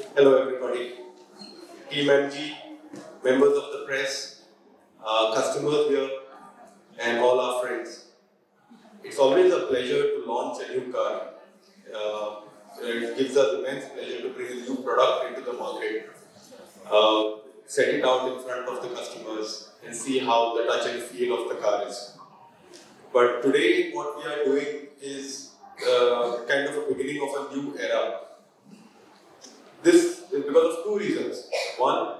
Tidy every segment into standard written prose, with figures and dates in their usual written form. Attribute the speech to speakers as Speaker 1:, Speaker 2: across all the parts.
Speaker 1: Hello everybody, Team MG, members of the press, customers here, and all our friends. It's always a pleasure to launch a new car. It gives us immense pleasure to bring a new product into the market, set it out in front of the customers, and see how the touch and feel of the car is. But today, what we are doing is kind of a beginning of a new era. This is because of two reasons. One,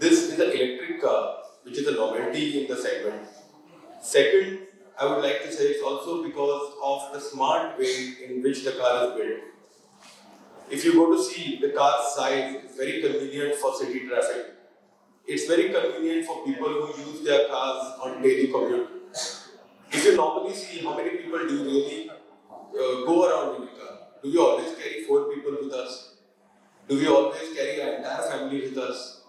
Speaker 1: this is an electric car, which is a novelty in the segment. Second, I would like to say it's also because of the smart way in which the car is built. If you go to see the car's size, it's very convenient for city traffic. It's very convenient for people who use their cars on daily commute. If you normally see how many people do you really go around in a car, do we always carry 4 people with us? Do we always carry our entire family with us?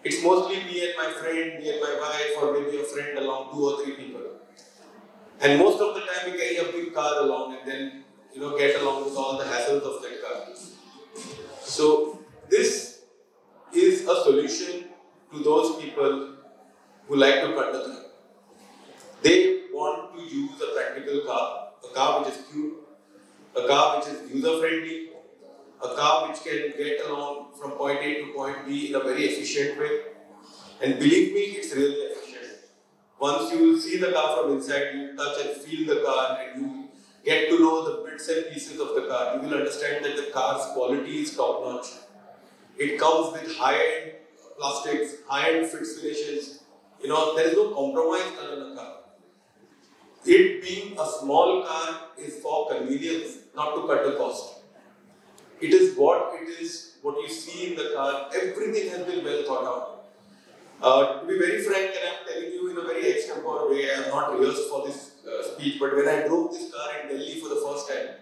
Speaker 1: It's mostly me and my friend, me and my wife, or maybe a friend along 2 or 3 people. And most of the time we carry a big car along and then get along with all the hassles of that car. So this is a solution to those people who like to cut the car. They want to use a practical car, a car which is cute, a car which is user-friendly, a car which can get along from point A to point B in a very efficient way. And believe me, it's really efficient. Once you see the car from inside, you touch and feel the car, and you get to know the bits and pieces of the car, you will understand that the car's quality is top-notch. It comes with high-end plastics, high-end fixed finishes. There is no compromise done in the car. It being a small car is for convenience, not to cut the cost. It is what it is, what you see in the car. Everything has been well thought out. To be very frank, and I'm telling you in a very extempore way, I am not rehearsed for this speech, but when I drove this car in Delhi for the first time,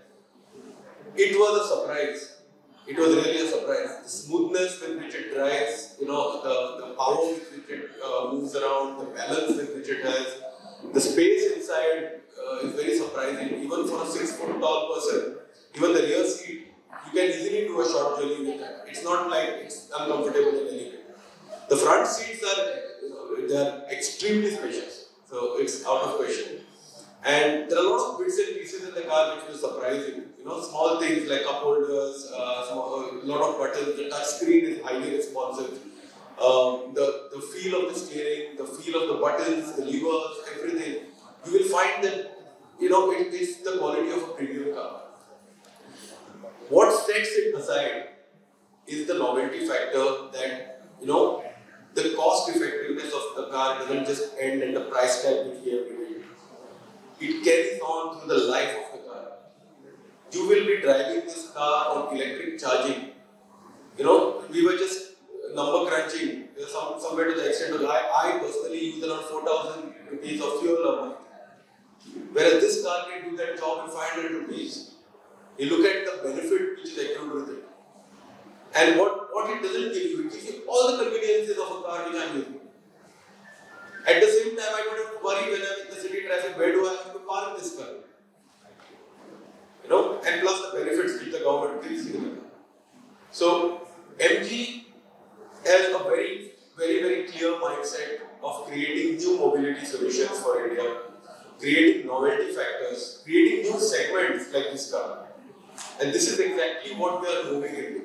Speaker 1: it was a surprise. It was really a surprise. The smoothness with which it drives, the power with which it moves around, the balance with which it has, the space inside is very surprising. Even for a 6-foot tall person, even the rear seat, you can easily do a short journey with that. It's not like it's uncomfortable in any way. The front seats are, they are extremely spacious, so it's out of question. And there are lots of bits and pieces in the car which will surprise you. Small things like cup holders, a lot of buttons. The touch screen is highly responsive. The feel of the steering, the feel of the buttons, the levers, everything. You will find that it is the quality of a premium car. What sets it aside is the novelty factor that the cost effectiveness of the car doesn't just end at the price tag which we have given. It carries on through the life of the car. You will be driving this car on electric charging. We were just number crunching somewhere to the extent of I personally use around 4,000 rupees of fuel a month. Whereas this car can do that job in 500 rupees. You look at the benefit which is accrued with it. And what it doesn't give you, it gives you all the conveniences of a car which I am using. At the same time, I don't have to worry when I'm in the city traffic, where do I have to park this car? And plus the benefits which the government gives you. So, MG has a very, very, very clear mindset of creating new mobility solutions for India, creating novelty factors, creating new segments like this car. And this is exactly what we are moving into.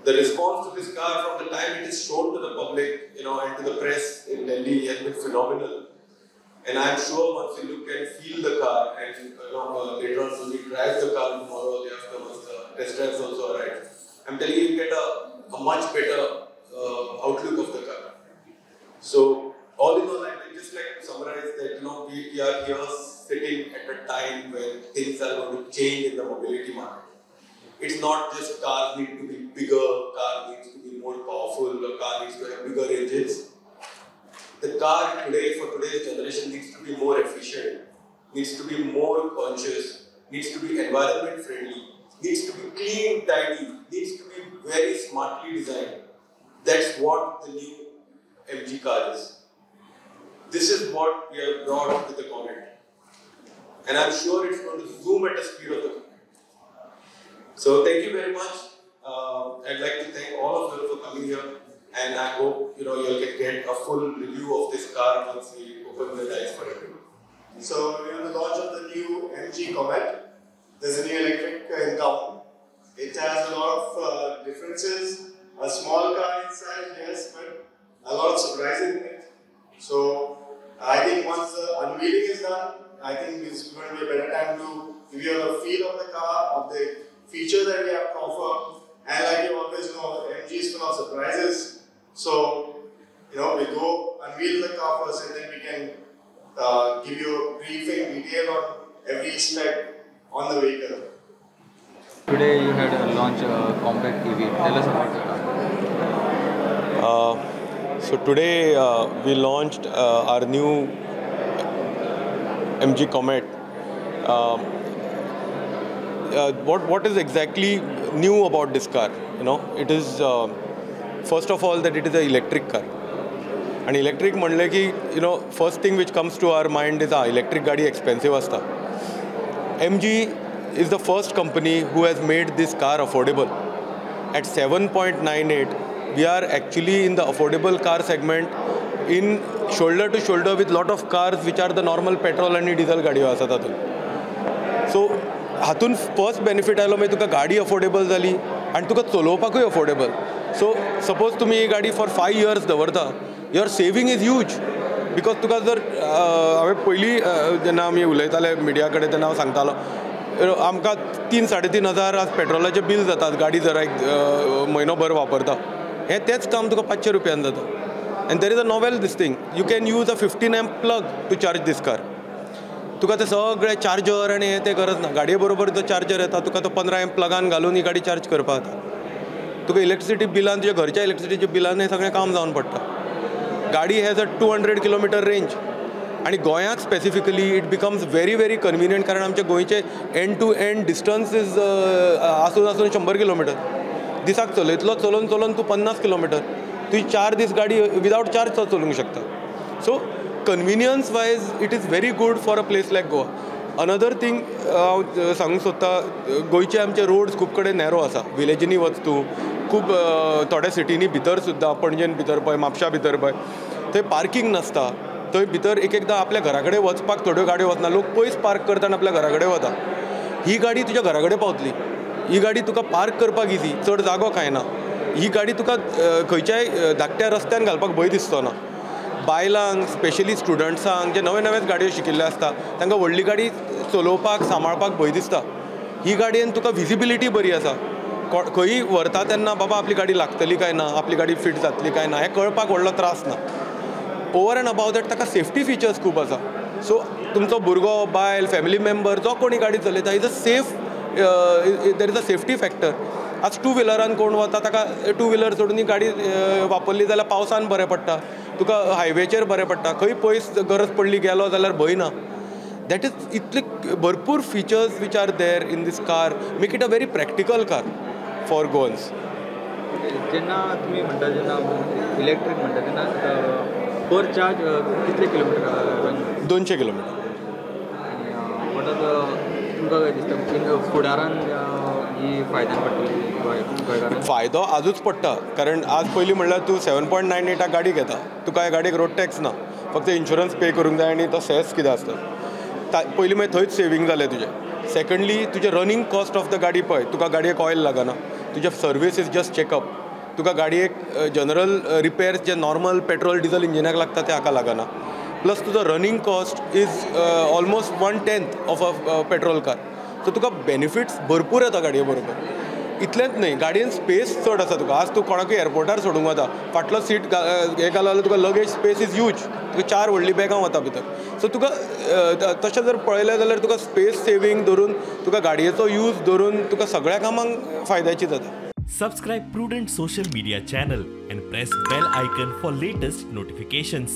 Speaker 1: The response to this car from the time it is shown to the public, and to the press in Delhi has been phenomenal. And I'm sure once you look and feel the car, and later on when we drive the car tomorrow or the after, once the test drives also arrive, I'm telling you get a much better outlook of the car. So all in all, I would just like to summarize that we are here sitting at a time when things are going to change in the mobility market. It's not just cars need to be bigger, car needs to be more powerful, the car needs to have bigger engines. The car today, for today's generation, needs to be more efficient, needs to be more conscious, needs to be environment friendly, needs to be clean, tidy, needs to be very smartly designed. That's what the new MG car is. This is what we have brought with the Comet. And I'm sure it's going to zoom at the speed of the Comet. So thank you very much. and I hope you'll get a full review of this car once we open the dice for it.
Speaker 2: So the launch of the new MG Comet. There's a new electric in town. It has a lot of differences. A small car inside, yes, but a lot of surprises in it. So I think once the unveiling is done, I think it's going to be a better time to give you a feel of the car, of the features that we have to offer. And like you always know, MG is full of surprises. So, we go unveil the car first and then we can give you a briefing detail on every spec on the vehicle.
Speaker 3: Today you had a launch compact EV. Tell us about the car.
Speaker 1: So today we launched our new MG Comet. What is exactly new about this car? It is first of all that it is an electric car. And electric म्हणले की first thing which comes to our mind is electric गाडी expensive असता. MG is the first company who has made this car affordable. At 7.98, we are actually in the affordable car segment, in shoulder to shoulder with lot of cars which are the normal petrol and diesel गाडी आसा तातून. So हातून first benefit आयलो मागीर तुका गाडी affordable जाली आणि तुका चलोवपाकूय affordable. So suppose तुम्ही ही गाडी for 5 years दवरता, your saving is huge. Because तुका जर हांवें पयलीं जेन्ना आमी उलयताले मिडिया कडेन तेन्ना हांव सांगतालो आमकां 3-3.5 हजार आज पेट्रोलाचें बील जातात गाडी जर एक म्हयनोभर वापरता हें तेच काम तुका 500 रुपयान जाता and there is a novel this thing you can use a 15 amp plug to charge these car तुका ते सगळे चार्जर आनी हें तें गरज ना गाडये बरोबर जो चार्जर येता तुका तो 15 amp प्लगान घालून ही गाडी चार्ज करपाक जाता तुका इलेक्ट्रिसिटी बिलान तुज्या घरच्या इलेक्ट्रिसिटीच्या बिलान हें सगळें काम जावन पडटा गाडी हॅज अ 200 किलोमिटर रेंज आणि गोंयांत specifically it becomes very convenient कारण आमचे गोंयचे end to end distance is आसून 100 किलोमिटर दिसाक चलयतलो चलोवन तूं 50 किलोमिटर तुजी 4 दीस गाडी विदाउट चार्ज चलोवंक शकता so convenience wise it is very good for a place like Goa another thing हांव सांगूंक सोदता गोंयचे आमचे रोड्स खूब कडेन नॅरो आसा विलेजींनी वच तूं खूब थोड्या सिटींनी भितर सुद्दां पणजेन भितर पळय म्हापशा भितर पळय थंय पार्किंग नासता थंय भितर एकदां आपल्या घरा कडेन वचपाक थोड्यो गाडयो वचना लोक पयस पार्क करता आनी आपल्या घरा कडेन वता ही गाडी तुज्या घरा कडेन पावतली ही गाडी तुका पार्क करपाक इजी चड जागो काय ना ही गाडी तुका खंयच्याय धाकट्या रस्त्यान घालपाक भंय दिसचो ना बायलांक स्पेशली स्टुडंट्सांक जे नव्यो गाडयो शिकिल्ले आसता तांकां व्हडली गाडी चलोवपाक सांबाळपाक भंय दिसता ही गाडयेन तुका विजिबिलिटी बरी आसा खंयी व्हरता तेन्ना बाबा आपली गाडी लागतली काय ना आपली गाडी फिट जातली काय ना हें कळपाक व्हडलो त्रास ना ओवर एंड अबाउट दॅट ताका सेफ्टी फिचर्स खूब आसा सो तुमचो भुरगो बायल फॅमिली मेंबर जो कोणी गाडी चलयता is a safe there is a safety factor आज 2 व्हिलरान कोण वता ताका 2 व्हिलर सोडून ही गाडी वापरली जाल्यार पावसान बरें पडटा तुका हायवेचेर बरें पडटा खंय पयस गरज पडली गेलो जाल्यार भंय ना दॅट इज इतले भरपूर features which are there in these car make it a very practical car for Goans
Speaker 3: जेन्ना तुमी म्हणटा जेन्ना इलेक्ट्रीक म्हणटा तेन्ना पर चार्ज कितले किलोमिटर
Speaker 1: 200 किलोमिटर
Speaker 3: आनी म्हणटा तुमकां काय दिसता फुडारान ही फायद्यान पडटली गोंयकारांक
Speaker 1: फायदो आजूच पडटा कारण आज पयलीं म्हणल्यार तूं 7.98 गाडी घेता तुका ह्या गाडयेक रोड टॅक्स ना फक्त इन्शुरन्स पे करूंक जाय आनी तो सेस कितें आसता पयलीं मागीर थंयच सेवींग जालें तुजें सेकंडली तुजें रनिंग कॉस्ट ऑफ द गाडी पळय तुका गाडयेक ऑयल लागना तुजें सर्वीस इज जस्ट चॅकअप तुका गाडयेक जनरल रिपेर्स जे नॉर्मल पेट्रोल डिझल इंजिनाक लागता ते हाका लागना प्लस तुजो running cost is almost 1/10 of a petrol car सो तुका बेनिफिट्स भरपूर येता गाडये बरोबर इतलेंच न्हय गाडयेन स्पेस चड आसा तुका आज तूं कोणाकूय एअरपोर्टार सोडूंक वता फाटलो सीट हें घालो जाल्यार तुका लगेज स्पेस इज ह्यूज तुका 4 व्हडलीं बॅगां वता भितर सो तुका तशें जर पळयलें जाल्यार तुका स्पेस सेवींग धरून तुका गाडयेचो यूज धरून तुका सगळ्या कामांक फायद्याची जाता
Speaker 4: Subscribe Prudent social media channel and press bell icon for latest notifications.